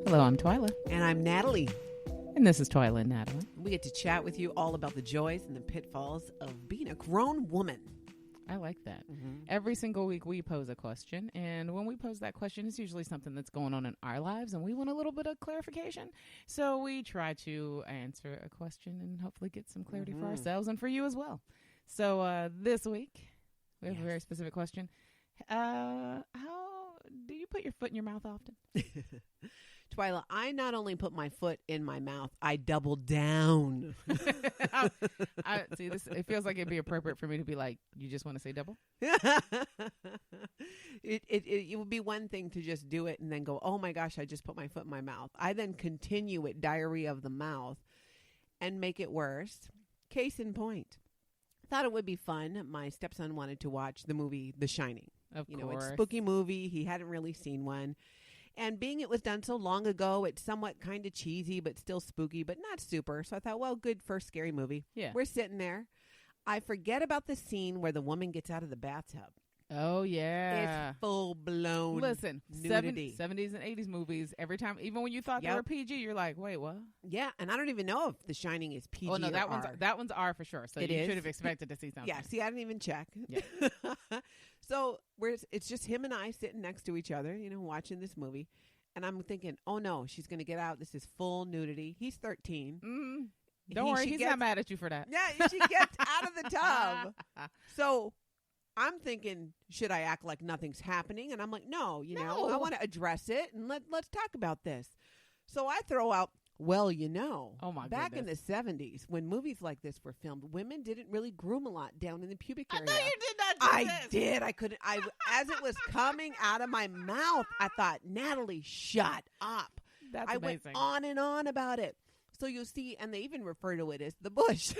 Hello, I'm Twyla. And I'm Natalie. And this is Twyla and Natalie. We get to chat with you all about the joys and the pitfalls of being a grown woman. I like that. Every single week we pose a question, and when we pose that question, it's usually something that's going on in our lives, and we want a little bit of clarification. So we try to answer a question and hopefully get some clarity for ourselves and for you as well. So this week, we have a very specific question. How do you put your foot in your mouth often? Twyla, I not only put my foot in my mouth, I double down. See, it feels like it'd be appropriate for me to be like, you just want to say double? It would be one thing to just do it and then go, oh my gosh, I just put my foot in my mouth. I then continue it, diarrhea of the mouth, and make it worse. Case in point. Thought it would be fun. My stepson wanted to watch the movie The Shining. Of course. It's a spooky movie. He hadn't really seen one. And being it was done so long ago, it's somewhat kind of cheesy, but still spooky, but not super. So I thought, well, good first scary movie. Yeah. We're sitting there. I forget about the scene where the woman gets out of the bathtub. Oh, yeah. It's full-blown nudity. 70s and 80s movies, every time, even when you thought they were PG, you're like, wait, what? Yeah, and I don't even know if The Shining is PG Oh, no, or that one's R for sure. So it you is? should have expected to see something. Yeah, see, I didn't even check. Yeah. So it's just him and I sitting next to each other, watching this movie. And I'm thinking, oh, no, she's going to get out. This is full nudity. He's 13. Don't worry, he's not mad at you for that. Yeah, she gets out of the tub. So I'm thinking, should I act like nothing's happening? And I'm like, no, I want to address it and let's talk about this. So I throw out, well, oh my back goodness. in the 70s when movies like this were filmed, women didn't really groom a lot down in the pubic area. I know you did not do this. I did. I couldn't. As it was coming out of my mouth, I thought, Natalie, shut up. That's I amazing. went on and on about it. So you'll see, and they even refer to it as the bush.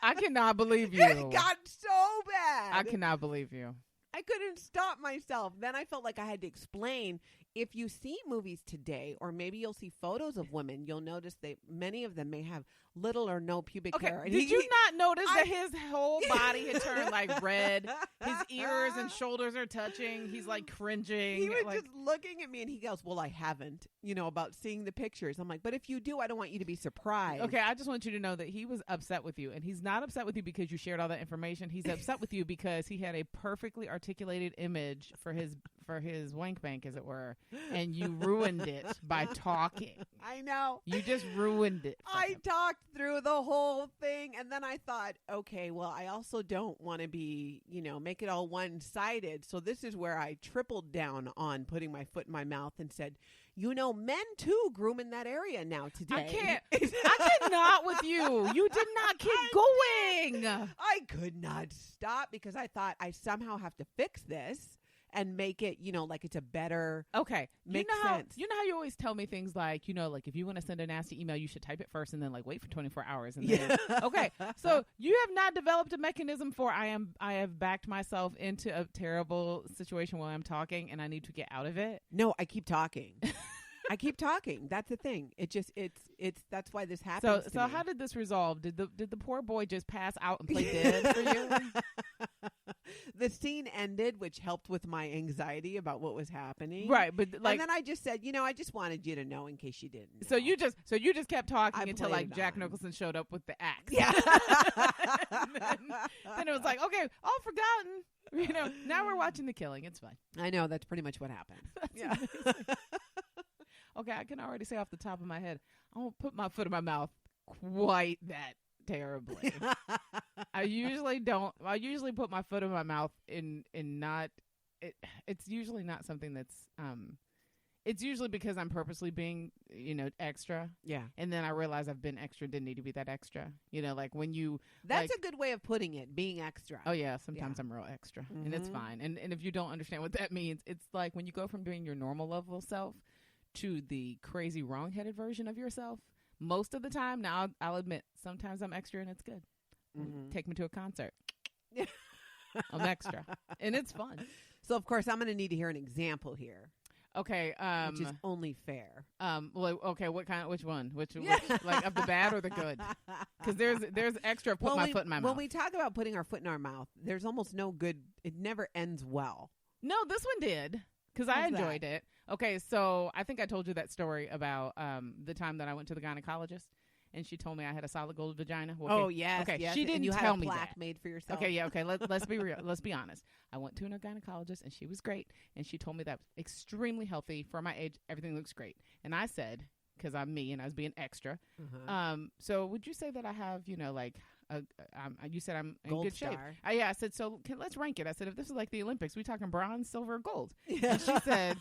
I cannot believe you. It got so bad. I cannot believe you. I couldn't stop myself. Then I felt like I had to explain. If you see movies today, or maybe you'll see photos of women, you'll notice many of them may have little or no pubic hair. Did you not notice that his whole body had turned like red? His ears and shoulders are touching. He's like cringing. He was just looking at me and he goes, well, I haven't, about seeing the pictures. I'm like, but if you do, I don't want you to be surprised. Okay, I just want you to know that he was upset with you. And he's not upset with you because you shared all that information. He's upset with you because he had a perfectly articulated image for his wank bank, as it were. And you ruined it by talking. I know. You just ruined it. I talked through the whole thing. And then I thought, okay, well, I also don't want to be, make it all one-sided. So this is where I tripled down on putting my foot in my mouth and said, men too groom in that area now today. I can't. I cannot with you. You did not keep going. I could not stop because I thought I somehow have to fix this and make it, like it's a better. Okay. Makes sense. You know how you always tell me things like, like if you want to send a nasty email, you should type it first and then like wait for 24 hours. And then, okay. So you have not developed a mechanism for I have backed myself into a terrible situation while I'm talking and I need to get out of it. No, I keep talking. I keep talking. That's the thing. That's why this happens. So how did this resolve? Did the poor boy just pass out and play dead for you? The scene ended, which helped with my anxiety about what was happening. Right, but and then I just said, I just wanted you to know in case you didn't know. So you just kept talking until like Jack Nicholson showed up with the axe. Yeah. then it was like, okay, all forgotten. Now we're watching The Killing. It's fine. I know that's pretty much what happened. Yeah. Okay, I can already say off the top of my head, I won't put my foot in my mouth quite that terribly. I usually don't. I usually put my foot in my mouth in not. It's usually not something that's. It's usually because I'm purposely being, extra. Yeah. And then I realize I've been extra, didn't need to be that extra. Like when you. That's a good way of putting it, being extra. Oh, yeah. Sometimes I'm real extra. And it's fine. And if you don't understand what that means, it's like when you go from being your normal level self to the crazy wrong-headed version of yourself. Most of the time, now I'll admit, sometimes I'm extra and it's good. Take me to a concert. I'm extra. And it's fun. So, of course, I'm going to need to hear an example here. Okay. Which is only fair. Well, okay, which one? Which like of the bad or the good? Because there's extra put my foot in my mouth. When we talk about putting our foot in our mouth, there's almost no good. It never ends well. No, this one did. because I enjoyed it. Okay, so I think I told you that story about the time that I went to the gynecologist. And she told me I had a solid gold vagina. Okay. Oh, yes. Okay, yes. she didn't and you tell had a me plaque that. made for yourself. Okay, yeah, okay. Let's be real. Let's be honest. I went to a gynecologist, and she was great. And she told me that extremely healthy for my age. Everything looks great. And I said, because I'm me and I was being extra. So would you say that I have, you said I'm in Gold good shape. star. Yeah, I said, so let's rank it. I said, if this is like the Olympics, we talking bronze, silver, gold? And she said,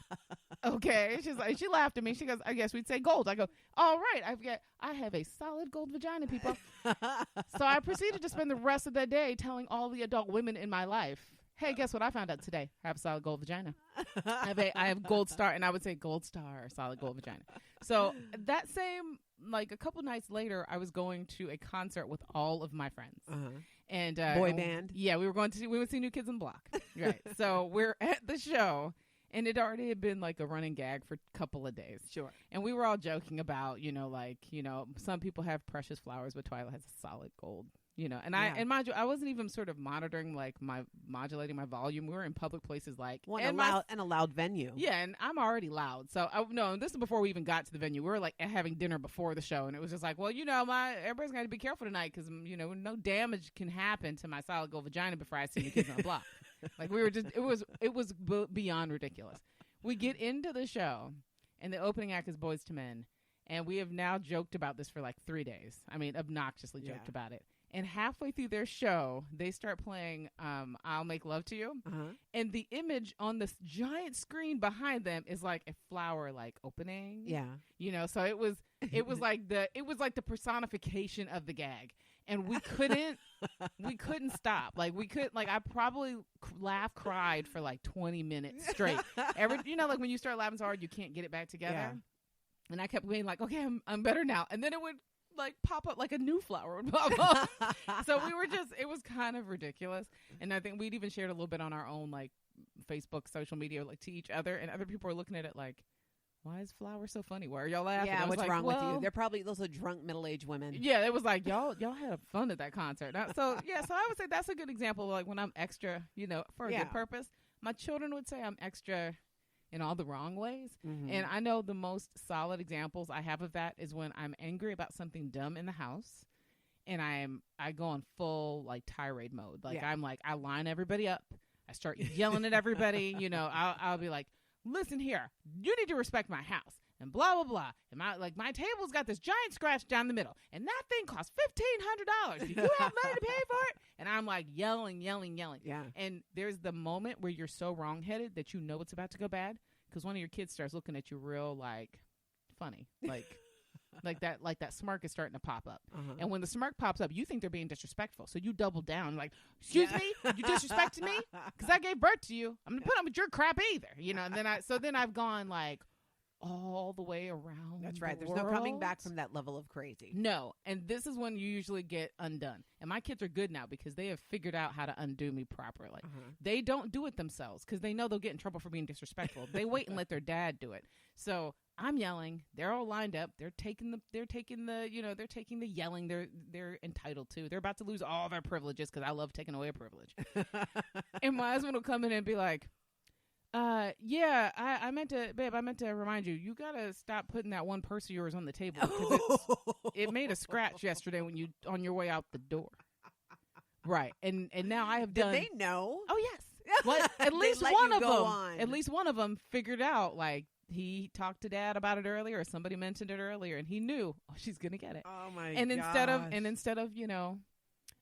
okay. She's like, she laughed at me. She goes, I guess we'd say gold. I go, all right. I have a solid gold vagina, people. So I proceeded to spend the rest of the day telling all the adult women in my life, hey, guess what I found out today? I have a solid gold vagina. I have gold star, and I would say gold star, solid gold vagina. So that same, like a couple nights later, I was going to a concert with all of my friends. And boy band. Yeah, we would see New Kids on the Block. Right. So we're at the show, and it already had been like a running gag for a couple of days. Sure. And we were all joking about, some people have precious flowers, but Twyla has a solid gold. And mind you, I wasn't even sort of modulating my volume. We were in public places and a loud venue. Yeah, and I'm already loud. So this is before we even got to the venue. We were like having dinner before the show, and it was just like, well, everybody's got to be careful tonight because no damage can happen to my solid gold vagina before I see the kids on the block. Like we were just, it was beyond ridiculous. We get into the show, and the opening act is Boys to Men, and we have now joked about this for like 3 days. I mean, obnoxiously joked about it. And halfway through their show, they start playing I'll Make Love to You. And the image on this giant screen behind them is like a flower like opening. Yeah. So it was like the personification of the gag. And we couldn't stop. Like I probably cried for like 20 minutes straight. Like when you start laughing so hard you can't get it back together. Yeah. And I kept being like, okay, I'm better now. And then it would like pop up, like a new flower would pop up. So it was kind of ridiculous. And I think we'd even shared a little bit on our own like Facebook, social media, like to each other, and other people are looking at it like, why is flower so funny? Why are y'all laughing? Yeah, what's like, wrong with you? They're probably those are drunk middle-aged women. Yeah, it was like y'all had fun at that concert. So I would say that's a good example of like when I'm extra, for a good purpose. My children would say I'm extra in all the wrong ways. And I know the most solid examples I have of that is when I'm angry about something dumb in the house, and I go on full like tirade mode. Like I'm like, I line everybody up. I start yelling at everybody. I'll be like, listen here, you need to respect my house. And blah, blah, blah. And my table's got this giant scratch down the middle. And that thing costs $1,500. Do you have money to pay for it? And I'm like yelling. Yeah. And there's the moment where you're so wrong-headed that you know it's about to go bad. Because one of your kids starts looking at you real, like, funny. Like that smirk is starting to pop up. And when the smirk pops up, you think they're being disrespectful. So you double down. Like, excuse me? You disrespecting me? Because I gave birth to you. I'm going to put up with your crap either. And then I've gone, like, all the way around. That's right. There's world. no coming back from that level of crazy. No. And this is when you usually get undone. And my kids are good now because they have figured out how to undo me properly. They don't do it themselves because they know they'll get in trouble for being disrespectful. They wait and let their dad do it. So I'm yelling. They're all lined up. They're taking the yelling they're entitled to. They're about to lose all their privileges because I love taking away a privilege. And my husband will come in and be like, I meant to remind you, you gotta stop putting that one purse of yours on the table because it made a scratch yesterday when you on your way out the door. Right. And now I have done. Did they know? Oh yes. Well, at least one of them figured out, like, he talked to Dad about it earlier, or somebody mentioned it earlier, and he knew, she's gonna get it. Oh my and gosh. Instead of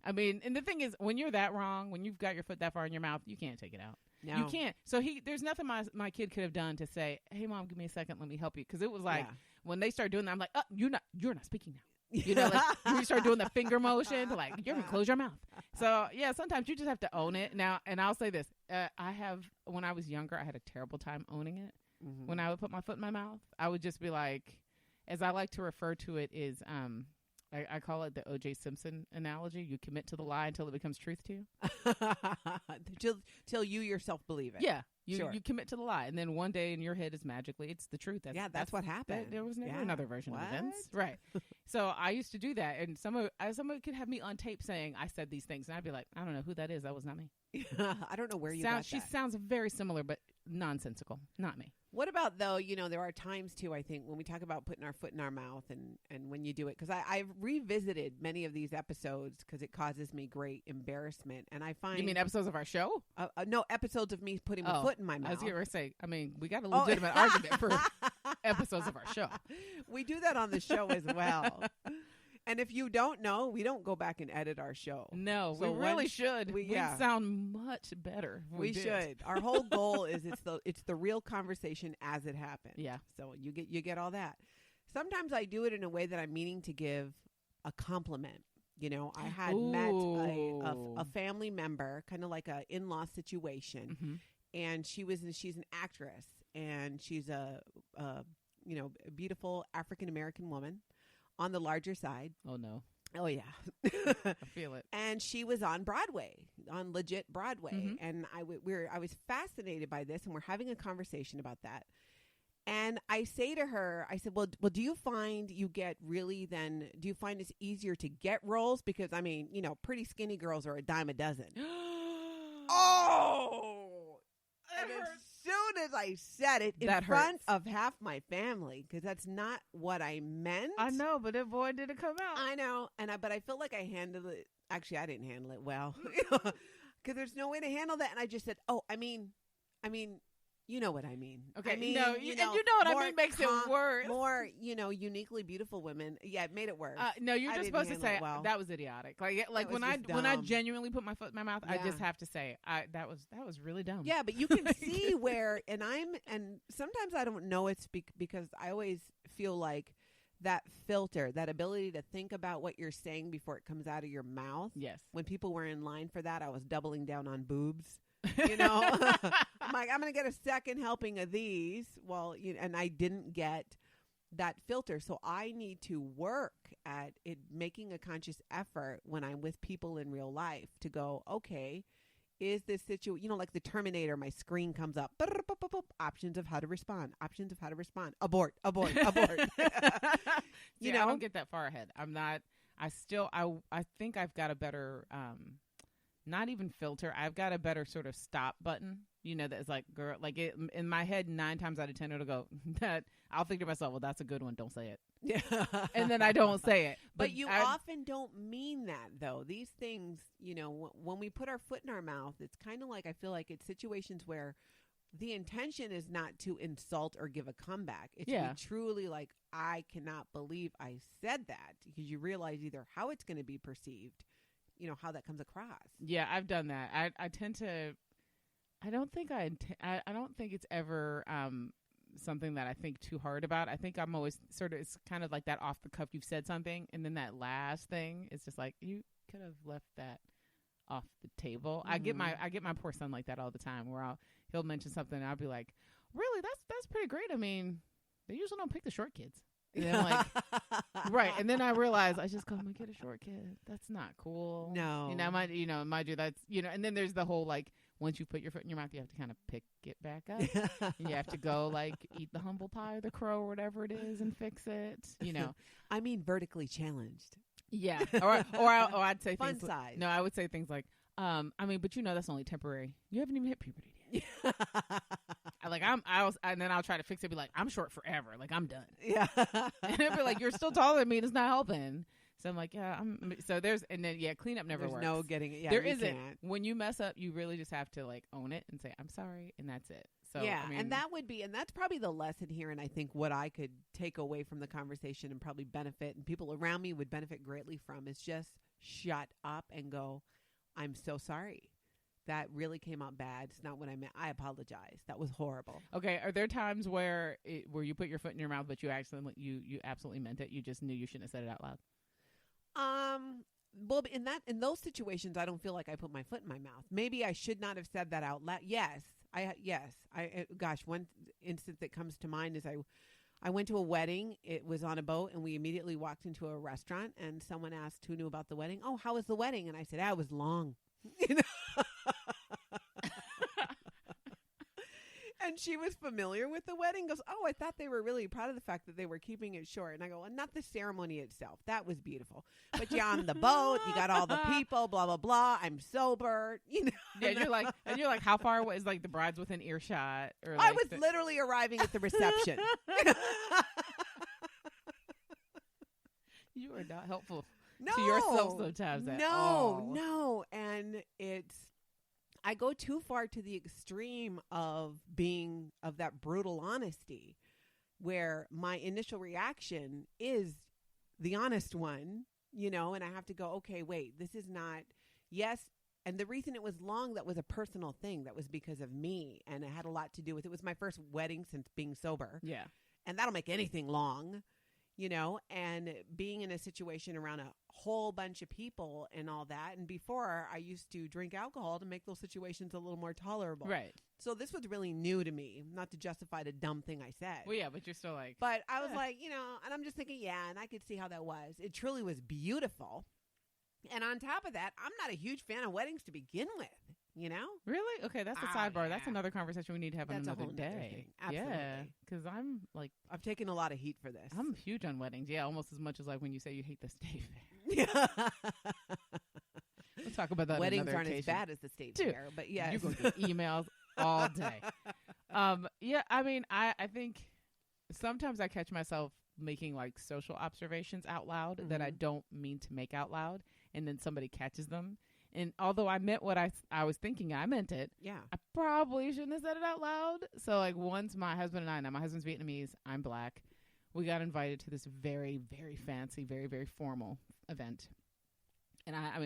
I mean, and the thing is, when you're that wrong, when you've got your foot that far in your mouth, you can't take it out. No. You can't. So there's nothing my kid could have done to say, hey, Mom, give me a second, let me help you. Because it was like, when they start doing that, I'm like, oh, you're not speaking now. Like you start doing the finger motion to like, you're going to close your mouth. So, yeah, sometimes you just have to own it. Now, and I'll say this. When I was younger, I had a terrible time owning it. When I would put my foot in my mouth, I would just be like, as I like to refer to it is, I call it the O.J. Simpson analogy. You commit to the lie until it becomes truth to you. Till you yourself believe it. Yeah. You commit to the lie. And then one day in your head is magically, it's the truth. That's what happened. There was never another version of events. Right. So I used to do that. And someone could have me on tape saying I said these things. And I'd be like, I don't know who that is. That was not me. I don't know where you got that. She sounds very similar, but nonsensical. Not me. What about, though, you know, there are times, too, I think, when we talk about putting our foot in our mouth and when you do it, because I've revisited many of these episodes because it causes me great embarrassment. And I find... You mean episodes of our show? No, episodes of me putting my foot in my mouth. I was going to say, I mean, we got a legitimate argument for episodes of our show. We do that on the show as well. And if you don't know, we don't go back and edit our show. No, so we really should. We sound much better. We should. Our whole goal is it's the real conversation as it happens. Yeah. So you get all that. Sometimes I do it in a way that I'm meaning to give a compliment. You know, I had met a family member, kind of like a in-law situation, mm-hmm. and she's an actress, and she's a beautiful African American woman. On the larger side. Oh, no. Oh, yeah. I feel it. And she was on Broadway, on legit Broadway. Mm-hmm. And I was fascinated by this, and we're having a conversation about that. And I say to her, I said, well, do you find do you find it's easier to get roles? Because, I mean, you know, pretty skinny girls are a dime a dozen. Oh! And as soon as I said it in front of half my family, because that's not what I meant. I know, but boy, did it come out. I know, but I feel like I handled it. Actually, I didn't handle it well, because there's no way to handle that. And I just said, "Oh, I mean, you know what I mean." Okay, I mean, no, and you know what I mean makes it worse. More, uniquely beautiful women. Yeah, it made it worse. No, you're just supposed to say that was idiotic. Like when I genuinely put my foot in my mouth, I just have to say that was really dumb. Yeah, but you can see where, and sometimes I don't know it's because I always feel like that filter, that ability to think about what you're saying before it comes out of your mouth. Yes. When people were in line for that, I was doubling down on boobs. You know, I'm like, I'm going to get a second helping of these. Well, and I didn't get that filter. So I need to work at it, making a conscious effort when I'm with people in real life to go, okay, is this situation, like the Terminator, my screen comes up, options of how to respond, abort. I don't get that far ahead. I'm not, I think I've got a better, not even filter. I've got a better sort of stop button, that's like, girl, like in my head, 9 times out of 10, it'll go that I'll think to myself, well, that's a good one. Don't say it. Yeah. And then I don't say it. But you often don't mean that, though. These things, when we put our foot in our mouth, it's kind of like, I feel like it's situations where the intention is not to insult or give a comeback. It's to be truly like, I cannot believe I said that, because you realize either how it's going to be perceived, how that comes across. Yeah, I've done that. I tend to, I don't think it's ever something that I think too hard about. I think I'm always it's kind of like that off the cuff. You've said something, and then that last thing is just like, you could have left that off the table. Mm-hmm. I get my poor son like that all the time, where he'll mention something, and I'll be like, really, that's pretty great. I mean, they usually don't pick the short kids. And then I'm like, right. And then I realize I just go, I'm gonna get a short kid. That's not cool. No. Mind you, that's, and then there's the whole, like, once you put your foot in your mouth, you have to kind of pick it back up. And you have to go, like, eat the humble pie or the crow or whatever it is and fix it, I mean, vertically challenged. Yeah. Or I'd say fun things size. No, I would say things like, but that's only temporary. You haven't even hit puberty yet. And then I'll try to fix it. Be like, I'm short forever. Like, I'm done. Yeah. And they'll be like, you're still taller than me. And it's not helping. So I'm like, cleanup never works. There's no getting it. Yeah, there isn't. Can't. When you mess up, you really just have to, like, own it and say, I'm sorry. And that's it. So, yeah. And that's probably the lesson here. And I think what I could take away from the conversation and probably benefit, and people around me would benefit greatly from, is just shut up and go, I'm so sorry. That really came out bad. It's not what I meant. I apologize. That was horrible. Okay. Are there times where you put your foot in your mouth, but you absolutely meant it? You just knew you shouldn't have said it out loud. Well, in those situations, I don't feel like I put my foot in my mouth. Maybe I should not have said that out loud. Yes. One instance that comes to mind is I went to a wedding. It was on a boat, and we immediately walked into a restaurant, and someone asked who knew about the wedding. Oh, how was the wedding? And I said, it was long. And she was familiar with the wedding. Goes, oh, I thought they were really proud of the fact that they were keeping it short. And I go, well, not the ceremony itself. That was beautiful. But you're on the boat. You got all the people. Blah blah blah. I'm sober. You know. Yeah, you're like, how far away is like the bride's within earshot? Or I like was literally arriving at the reception. You are not helpful to yourself sometimes at all. No. And I go too far to the extreme of that brutal honesty where my initial reaction is the honest one, you know, and I have to go, okay, wait, this is not, yes. And the reason it was long, that was a personal thing. That was because of me. And it had a lot to do with, it was my first wedding since being sober. Yeah. And that'll make anything long. You know, and being in a situation around a whole bunch of people and all that. And before, I used to drink alcohol to make those situations a little more tolerable. Right. So this was really new to me, not to justify the dumb thing I said. Well, yeah, but you're still like. But I was like, you know, and I'm just thinking, yeah, and I could see how that was. It truly was beautiful. And on top of that, I'm not a huge fan of weddings to begin with. You know? Really? Okay, that's a sidebar. Yeah. That's another conversation we need to have That's another a whole nother day. thing. Absolutely. Yeah, because I'm like, I've taken a lot of heat for this. I'm huge on weddings. Yeah, almost as much as like when you say you hate the state fair. Yeah. We'll talk about that. Weddings another aren't occasion. as bad as the state Dude, fair, but yes. You're going to get emails all day. Yeah, I mean, I think sometimes I catch myself making like social observations out loud that I don't mean to make out loud, and then somebody catches them. And although I meant what I was thinking, I meant it. Yeah. I probably shouldn't have said it out loud. So like once my husband and I, now my husband's Vietnamese, I'm black, we got invited to this very, very fancy, very, very formal event. And I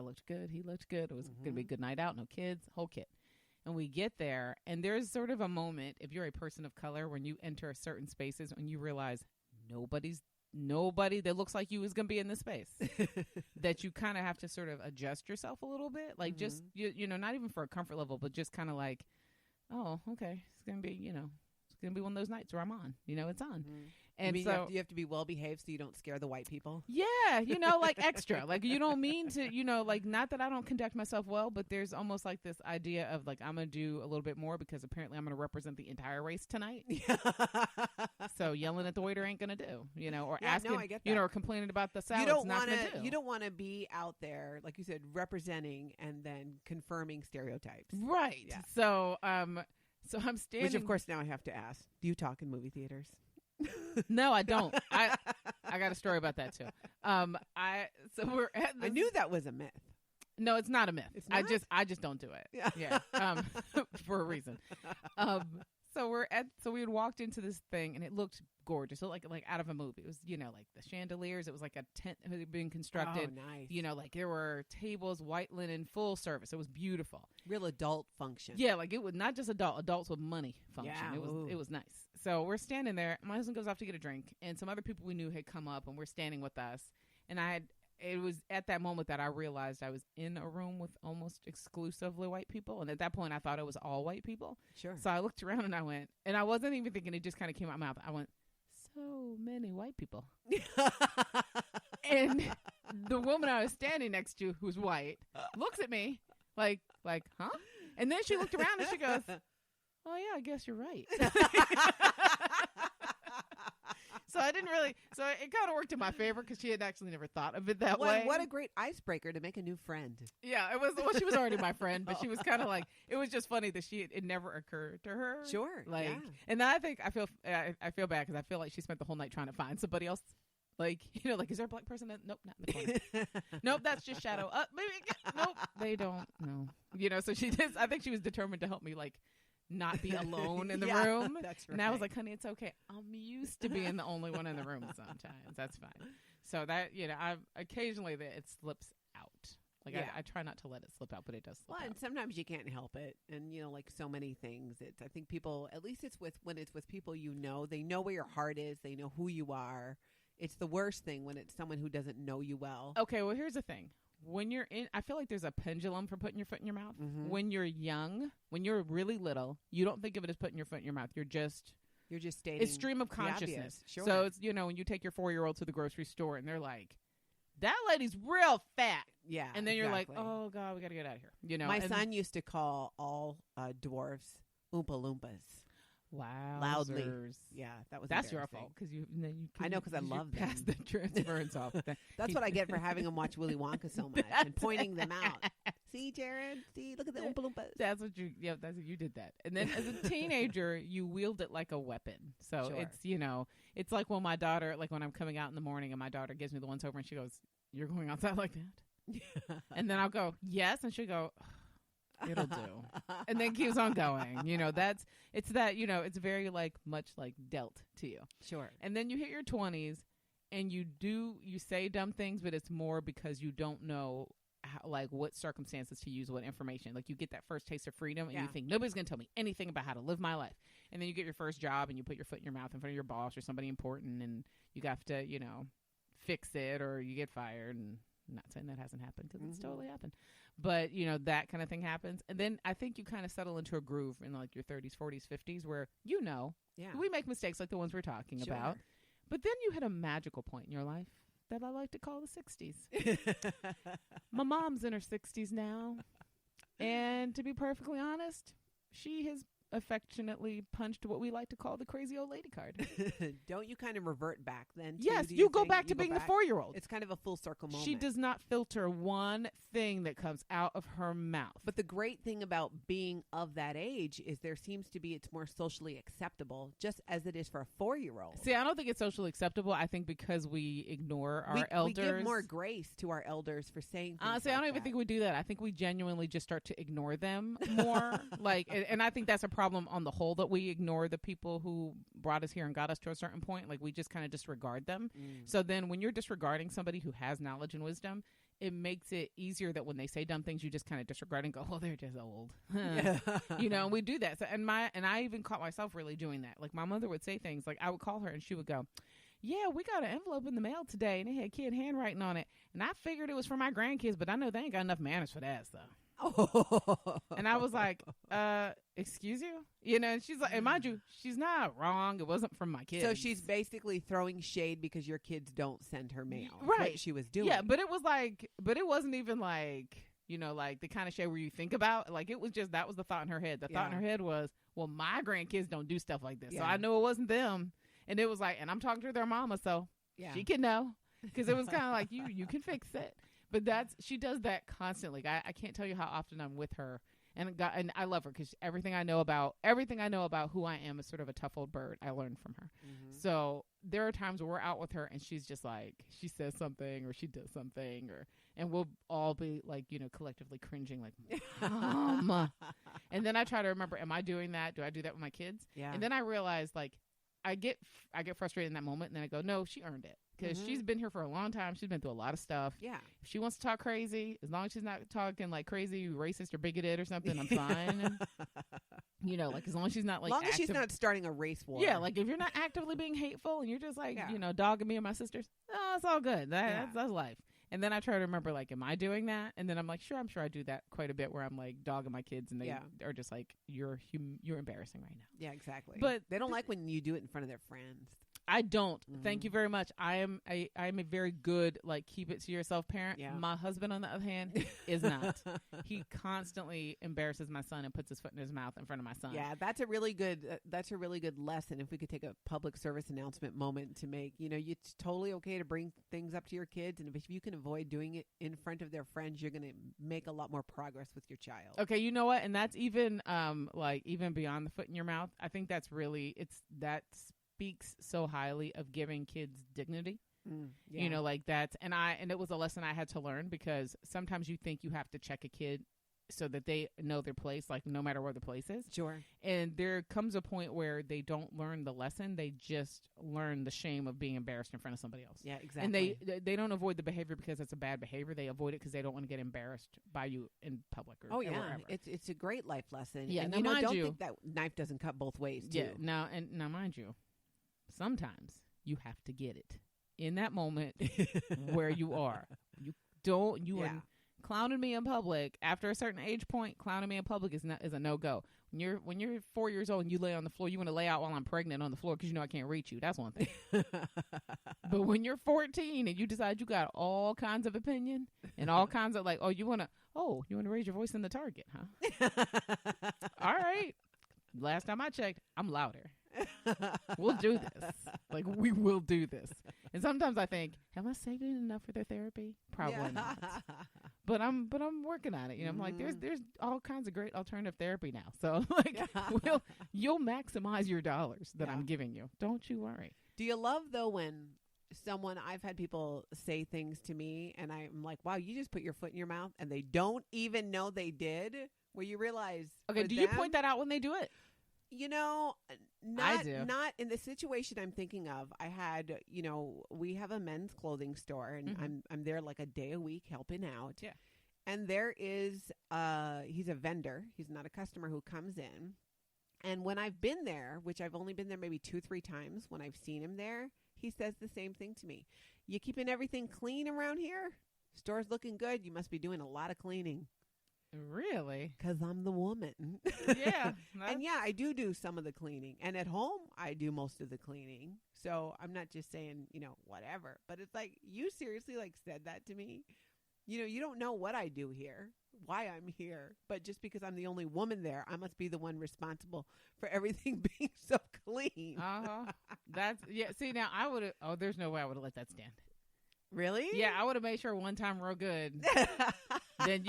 looked good. He looked good. It was going to be a good night out. No kids, whole kit. And we get there and there's sort of a moment, if you're a person of color, when you enter certain spaces and you realize nobody that looks like you is going to be in this space, that you kind of have to sort of adjust yourself a little bit. Like just, you know, not even for a comfort level, but just kind of like, oh, okay. It's going to be, you know, it's going to be one of those nights where I'm on, you know, it's on. And so you have to be well behaved so you don't scare the white people. Yeah. You know, like extra, like you don't mean to, you know, like not that I don't conduct myself well, but there's almost like this idea of like, I'm going to do a little bit more because apparently I'm going to represent the entire race tonight. So yelling at the waiter ain't going to do, you know, or asking, I get that. you know, or complaining about the salad. You don't want to be out there, like you said, representing and then confirming stereotypes. Right. Yeah. So I'm standing. Which of course now I have to ask, do you talk in movie theaters? No, I don't. I got a story about that too. We're at this. I knew that was a myth. No, it's not a myth. It's not? I just don't do it. Yeah. For a reason. So we had walked into this thing and it looked gorgeous. It looked like out of a movie. It was, you know, like the chandeliers. It was like a tent that had been constructed. Oh, nice. You know, like there were tables, white linen, full service. It was beautiful. Real adult function. Yeah, like it was not just adults with money function. Yeah, it was nice. So we're standing there. My husband goes off to get a drink, and some other people we knew had come up, and we're standing with us. And it was at that moment that I realized I was in a room with almost exclusively white people. And at that point, I thought it was all white people. Sure. So I looked around and I went, and I wasn't even thinking, it just kind of came out my mouth. I went, so many white people. And the woman I was standing next to, who's white, looks at me like, huh? And then she looked around and she goes, oh, yeah, I guess you're right. So I didn't really, so it kind of worked in my favor because she had actually never thought of it that way. What a great icebreaker to make a new friend. Yeah, it was, well, she was already my friend, but she was kind of like, it was just funny that it never occurred to her. Sure. Like, yeah. And then I feel bad because I feel like she spent the whole night trying to find somebody else. Like, you know, like, is there a black person? Nope, not in the corner. Nope, that's just shadow. Maybe, nope, they don't know. You know, so I think she was determined to help me, like, not be alone in the room. That's right. And I was like, honey, it's okay. I'm used to being the only one in the room sometimes. That's fine. So that, you know, occasionally it slips out. Like I try not to let it slip out, but it does slip out. And sometimes you can't help it. And, you know, like so many things, I think people, at least when it's with people you know, they know where your heart is. They know who you are. It's the worst thing when it's someone who doesn't know you well. Okay, well, here's the thing. When you're I feel like there's a pendulum for putting your foot in your mouth. Mm-hmm. When you're young, when you're really little, you don't think of it as putting your foot in your mouth. You're just stating it's stream of consciousness. Sure. So it's, you know, when you take your 4-year-old to the grocery store and they're like, that lady's real fat. Yeah. And then you're exactly. like, oh God, we got to get out of here. You know, my son used to call all dwarves Oompa Loompas. loudly. Yeah, that's your fault because you I know because I love them. Pass the transference off. That's what I get for having them watch Willy Wonka so much and pointing them out. See, Jared? See, look at the Oompa Loompas. That's what you did that. And then as a teenager, you wield it like a weapon. So it's, it's like when my daughter, like when I'm coming out in the morning and my daughter gives me the once over and she goes, "You're going outside like that?" And then I'll go, "Yes." And she'll go, "It'll do." And then keeps on going. It's very much like dealt to you. Sure. And then you hit your 20s and you say dumb things, but it's more because you don't know what circumstances to use what information. Like you get that first taste of freedom and you think nobody's going to tell me anything about how to live my life. And then you get your first job and you put your foot in your mouth in front of your boss or somebody important and you have to, fix it or you get fired. And I'm not saying that hasn't happened because it's totally happened. But, that kind of thing happens. And then I think you kind of settle into a groove in like your 30s, 40s, 50s where we make mistakes like the ones we're talking about. But then you hit a magical point in your life that I like to call the 60s. My mom's in her 60s now. And to be perfectly honest, she has affectionately punched what we like to call the crazy old lady card. Don't you kind of revert back then? Yes, you go back to being the 4-year-old. It's kind of a full circle moment. She does not filter one thing that comes out of her mouth. But the great thing about being of that age is there seems to be it's more socially acceptable, just as it is for a 4-year-old. See, I don't think it's socially acceptable. I think because we ignore our elders. We give more grace to our elders for saying things I don't even think we do that. I think we genuinely just start to ignore them more. And I think that's a problem on the whole, that we ignore the people who brought us here and got us to a certain point. Like we just kind of disregard them. So then when you're disregarding somebody who has knowledge and wisdom, it makes it easier that when they say dumb things, you just kind of disregard and go, "Oh, they're just old." And we do that. So, and I even caught myself really doing that. Like my mother would say things like, I would call her and she would go, "Yeah, we got an envelope in the mail today and it had kid handwriting on it. And I figured it was for my grandkids, but I know they ain't got enough manners for that stuff." And I was like, excuse you? And she's like, and mind you, she's not wrong. It wasn't from my kids. So she's basically throwing shade because your kids don't send her mail. Right. What she was doing. Yeah, but it wasn't even like, like the kind of shade where you think about, like, it was just, that was the thought in her head. The thought in her head was, well, my grandkids don't do stuff like this. So I know it wasn't them. And it was like, and I'm talking to their mama, so she can know. Because it was kind of like, you can fix it. But she does that constantly. I can't tell you how often I'm with her, and I love her because everything I know about who I am is sort of a tough old bird. I learned from her. So there are times where we're out with her and she's just like, she says something or she does something and we'll all be like, collectively cringing like, Mom. And then I try to remember, am I doing that? Do I do that with my kids? Yeah. And then I realize like, I get frustrated in that moment and then I go, no, she earned it. Because she's been here for a long time. She's been through a lot of stuff. Yeah. If she wants to talk crazy, as long as she's not talking like crazy, racist or bigoted or something, I'm fine. Like as long as she's not like. As long as she's not starting a race war. Yeah, like if you're not actively being hateful and you're just like, dogging me and my sisters, it's all good. That's life. And then I try to remember, like, am I doing that? And then I'm like, I'm sure I do that quite a bit where I'm like dogging my kids and they are just like, you're embarrassing right now. Yeah, exactly. But they don't like when you do it in front of their friends. I don't. Thank you very much. I am a very good, like, keep it to yourself parent. Yeah. My husband, on the other hand, is not. He constantly embarrasses my son and puts his foot in his mouth in front of my son. Yeah, that's a really good lesson. If we could take a public service announcement moment to make, it's totally okay to bring things up to your kids. And if you can avoid doing it in front of their friends, you're going to make a lot more progress with your child. Okay, you know what? And that's even, even beyond the foot in your mouth. I think that's really, speaks so highly of giving kids dignity. Like that's, and it was a lesson I had to learn because sometimes you think you have to check a kid so that they know their place, like no matter where the place is. Sure. And there comes a point where they don't learn the lesson. They just learn the shame of being embarrassed in front of somebody else. Yeah, exactly. And they don't avoid the behavior because it's a bad behavior. They avoid it because they don't want to get embarrassed by you in public or wherever. It's a great life lesson. Yeah. And now, don't think that knife doesn't cut both ways too. Yeah. Now mind you, sometimes you have to get it in that moment where you are. Are clowning me in public after a certain age point. Clowning me in public is a no-go. When you're 4 years old and you lay on the floor, you want to lay out while I'm pregnant on the floor because I can't reach you. That's one thing. But when you're 14 and you decide you got all kinds of opinion and all kinds of you want to raise your voice in the Target, huh? All right. last time I checked, I'm louder. We'll do this. Like, we will do this. And sometimes I think, am I saving enough for their therapy? Probably not. But I'm working on it. You know, I'm like, there's all kinds of great alternative therapy now. So like, you'll maximize your dollars that I'm giving you. Don't you worry. Do you love though when I've had people say things to me and I'm like, wow, you just put your foot in your mouth and they don't even know they did, where you realize. Okay, do you point that out when they do it? You know, not in the situation I'm thinking of. I had, you know, we have a men's clothing store and I'm there like a day a week helping out. Yeah. And there is, he's a vendor. He's not a customer who comes in. And when I've been there, which I've only been there maybe 2-3 times when I've seen him there, he says the same thing to me. You keeping everything clean around here? Store's looking good. You must be doing a lot of cleaning. Really? Because I'm the woman. Yeah. And yeah, I do some of the cleaning. And at home, I do most of the cleaning. So I'm not just saying, you know, whatever. But it's like, you seriously like said that to me? You know, you don't know what I do here, why I'm here. But just because I'm the only woman there, I must be the one responsible for everything being so clean. That's, yeah. See, now I would have, there's no way I would have let that stand. Really? Yeah, I would have made sure one time real good. Then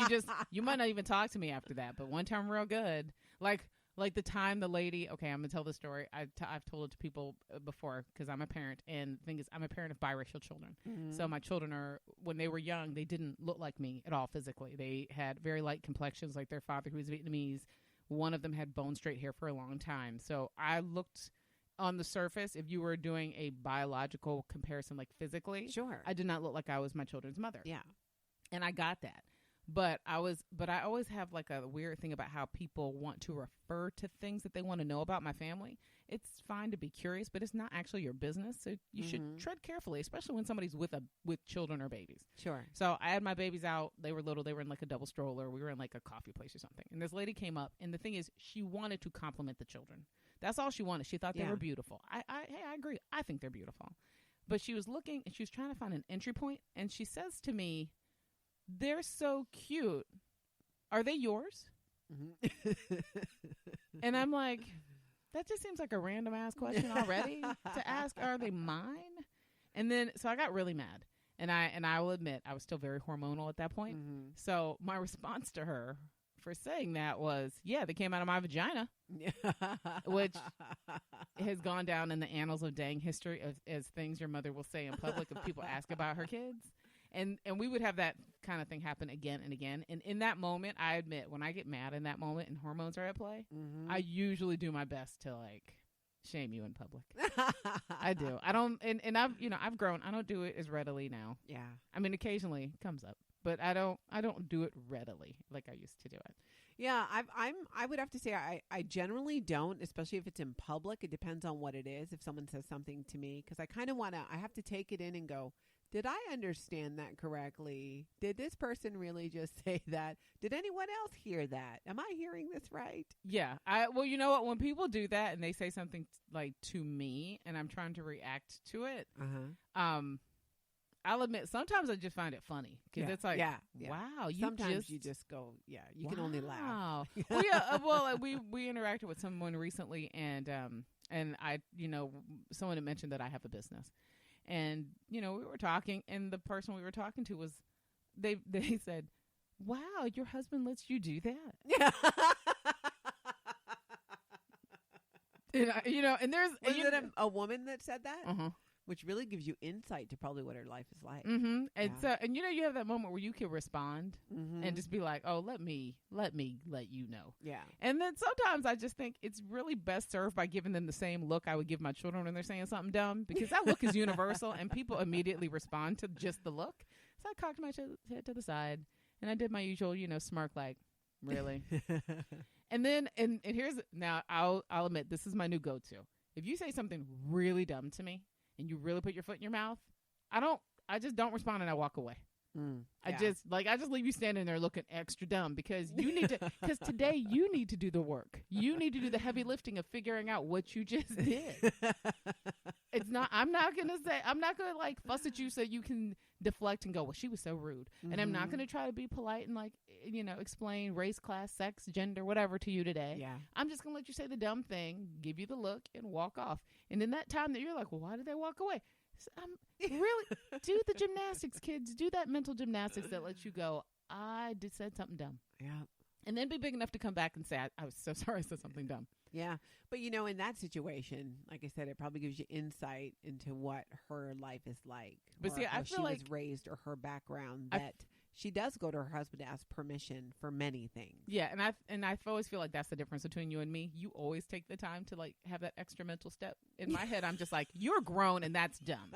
you might not even talk to me after that, but one time real good. Like the time the lady, okay, I'm going to tell the story. I've told it to people before because I'm a parent. And the thing is, I'm a parent of biracial children. Mm-hmm. So my children when they were young, they didn't look like me at all physically. They had very light complexions like their father, who was Vietnamese. One of them had bone straight hair for a long time. So I looked on the surface, if you were doing a biological comparison, like physically, sure, I did not look like I was my children's mother. Yeah. And I got that. But I always have like a weird thing about how people want to refer to things that they want to know about my family. It's fine to be curious, but it's not actually your business. So you should tread carefully, especially when somebody's with children or babies. Sure. So I had my babies out. They were little. They were in like a double stroller. We were in like a coffee place or something. And this lady came up, and the thing is, she wanted to compliment the children. That's all she wanted. She thought they were beautiful. I agree. I think they're beautiful. But she was looking, and she was trying to find an entry point, and she says to me, "They're so cute. Are they yours?" And I'm like, that just seems like a random ass question already to ask. Are they mine? And then, so I got really mad. And I will admit, I was still very hormonal at that point. Mm-hmm. So my response to her for saying that was, yeah, they came out of my vagina, which has gone down in the annals of dang history as things your mother will say in public if people ask about her kids. And we would have that kind of thing happen again and again. And in that moment, I admit, when I get mad in that moment and hormones are at play, I usually do my best to like shame you in public. I do. I don't, and I've grown. I don't do it as readily now. Yeah. I mean, occasionally it comes up, but I don't do it readily like I used to do it. Yeah, I would have to say I generally don't, especially if it's in public. It depends on what it is. If someone says something to me, because I kind of I have to take it in and go, did I understand that correctly? Did this person really just say that? Did anyone else hear that? Am I hearing this right? Yeah. Well, you know what? When people do that and they say something like to me and I'm trying to react to it, I'll admit sometimes I just find it funny because it's like, wow, sometimes you just go, you can only laugh. Well, yeah. Well, we interacted with someone recently and I, someone had mentioned that I have a business. And, we were talking, and the person we were talking to was, they said, wow, your husband lets you do that? Yeah. And there's... Was it a woman that said that? Uh-huh. Which really gives you insight to probably what her life is like. Mm-hmm. And so, and you have that moment where you can respond and just be like, oh, let me let you know. Yeah. And then sometimes I just think it's really best served by giving them the same look I would give my children when they're saying something dumb, because that look is universal and people immediately respond to just the look. So I cocked my head to the side and I did my usual, smirk like, really? And then, and here's, now I'll admit, this is my new go-to. If you say something really dumb to me, and you really put your foot in your mouth, I just don't respond and I walk away. I just leave you standing there looking extra dumb because because today you need to do the work. You need to do the heavy lifting of figuring out what you just did. I'm not going to like fuss at you so you can deflect and go, well, she was so rude. And I'm not going to try to be polite and like, explain race, class, sex, gender, whatever to you today. Yeah. I'm just going to let you say the dumb thing, give you the look and walk off. And in that time that you're like, well, why did they walk away? Really do the gymnastics, kids. Do that mental gymnastics that lets you go, I said something dumb. Yeah. And then be big enough to come back and say, I was so sorry I said something dumb. Yeah. But, in that situation, like I said, it probably gives you insight into what her life is like. But see, I feel like she was raised or her background, that she does go to her husband to ask permission for many things. Yeah. And I always feel like that's the difference between you and me. You always take the time to like have that extra mental step. In my head, I'm just like, you're grown and that's dumb.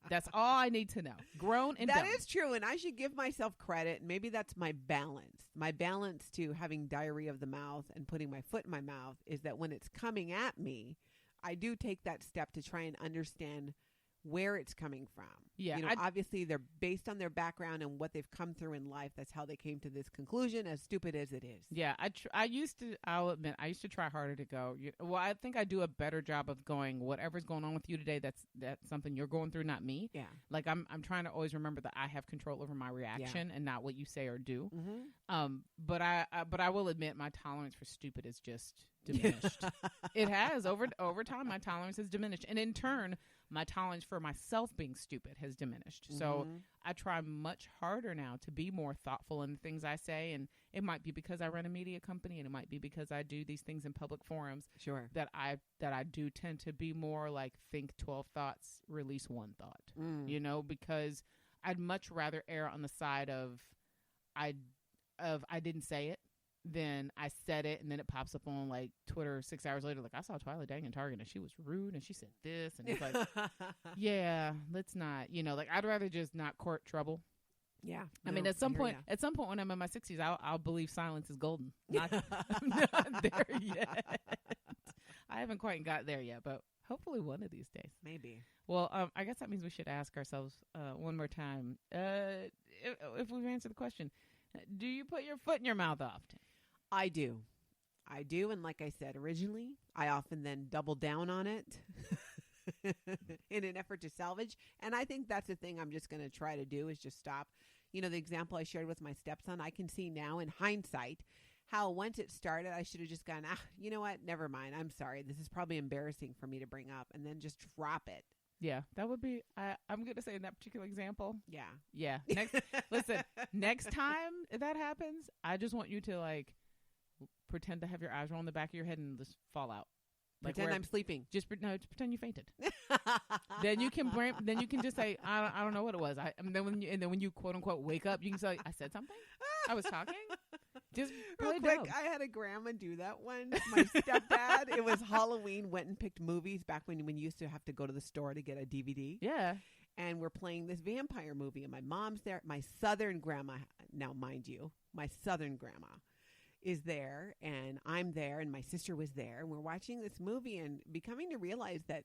That's all I need to know. Grown and dumb. That is true. And I should give myself credit. Maybe that's my balance. My balance to having diarrhea of the mouth and putting my foot in my mouth is that when it's coming at me, I do take that step to try and understand where it's coming from. Yeah. Obviously they're based on their background and what they've come through in life. That's how they came to this conclusion, as stupid as it is. Yeah. I'll admit, I used to try harder to go, well, I think I do a better job of going, whatever's going on with you today, that's something you're going through, not me. Yeah. Like I'm trying to always remember that I have control over my reaction and not what you say or do. Mm-hmm. But I will admit my tolerance for stupid is just diminished. It has over time. My tolerance has diminished, and in turn, my tolerance for myself being stupid has diminished. Mm-hmm. So I try much harder now to be more thoughtful in the things I say, and it might be because I run a media company, and it might be because I do these things in public forums. Sure. That I do tend to be more like think 12 thoughts, release one thought. Because I'd much rather err on the side of I didn't say it, then I said it, and then it pops up on like Twitter 6 hours later, like I saw Twyla Dang in Target and she was rude and she said this, and it's like, yeah, let's not, like I'd rather just not court trouble. Yeah. I mean, at some point when I'm in my 60s, I'll believe silence is golden. I'm not there yet. I haven't quite got there yet, but hopefully one of these days. Maybe. Well, I guess that means we should ask ourselves one more time, if we've answered the question, do you put your foot in your mouth often? I do. And like I said, originally, I often then double down on it in an effort to salvage. And I think that's the thing I'm just going to try to do, is just stop. The example I shared with my stepson, I can see now in hindsight how once it started, I should have just gone, you know what? Never mind. I'm sorry. This is probably embarrassing for me to bring up, and then just drop it. Yeah, that would be, I'm going to say in that particular example. Yeah. Yeah. Next time that happens, I just want you to like pretend to have your eyes roll in the back of your head and just fall out. Like pretend I'm sleeping. Just pretend you fainted. Then you can just say, I don't know what it was. And then when you quote unquote wake up, you can say, I said something. I was talking. Just real quick, I had a grandma do that one. My stepdad, it was Halloween, went and picked movies back when you used to have to go to the store to get a DVD. Yeah. And we're playing this vampire movie, and my mom's there. My southern grandma, now mind you, my southern grandma is there, and I'm there, and my sister was there, and we're watching this movie and becoming to realize that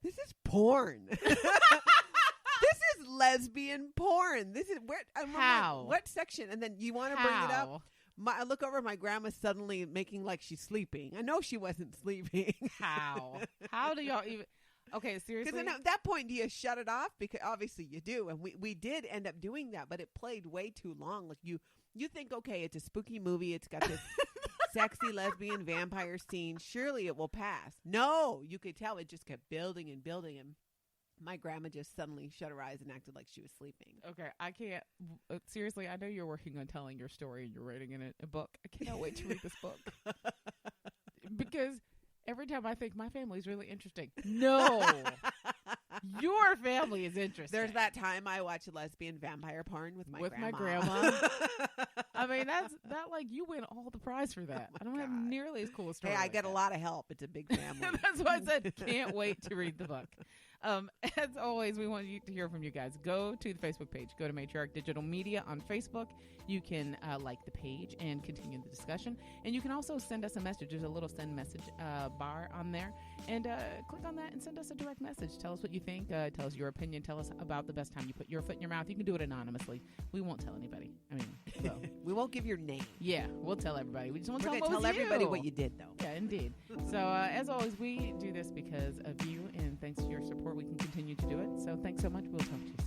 this is porn. This is lesbian porn. This is where? How? What section? And then you want to bring it up. I look over, my grandma's suddenly making like she's sleeping. I know she wasn't sleeping. How? How do y'all even? Okay, seriously. Because at that point, do you shut it off? Because obviously you do, and we did end up doing that, but it played way too long. Like you think, okay, it's a spooky movie. It's got this sexy lesbian vampire scene. Surely it will pass. No, you could tell it just kept building and building, and my grandma just suddenly shut her eyes and acted like she was sleeping. Okay, I can't. Seriously, I know you're working on telling your story and you're writing in a book. I cannot wait to read this book. Because every time I think my family is really interesting. No. Your family is interesting. There's that time I watched lesbian vampire porn with my grandma. I mean, that like you win all the prize for that. I don't have nearly as cool a story. Hey, I like get that. a lot of help. It's a big family. That's why I said can't wait to read the book. As always, we want you to hear from you guys. Go to the Facebook page. Go to Matriarch Digital Media on Facebook. You can like the page and continue the discussion. And you can also send us a message. There's a little send message bar on there. And click on that and send us a direct message. Tell us what you think. Tell us your opinion. Tell us about the best time you put your foot in your mouth. You can do it anonymously. We won't tell anybody. I mean, though. We won't give your name. Yeah, we'll tell everybody. We just want to We're tell going to them tell everybody what you did, though. Yeah, indeed. So, as always, we do this because of you, and thanks to your support, we can continue to do it. So, thanks so much. We'll talk to you soon.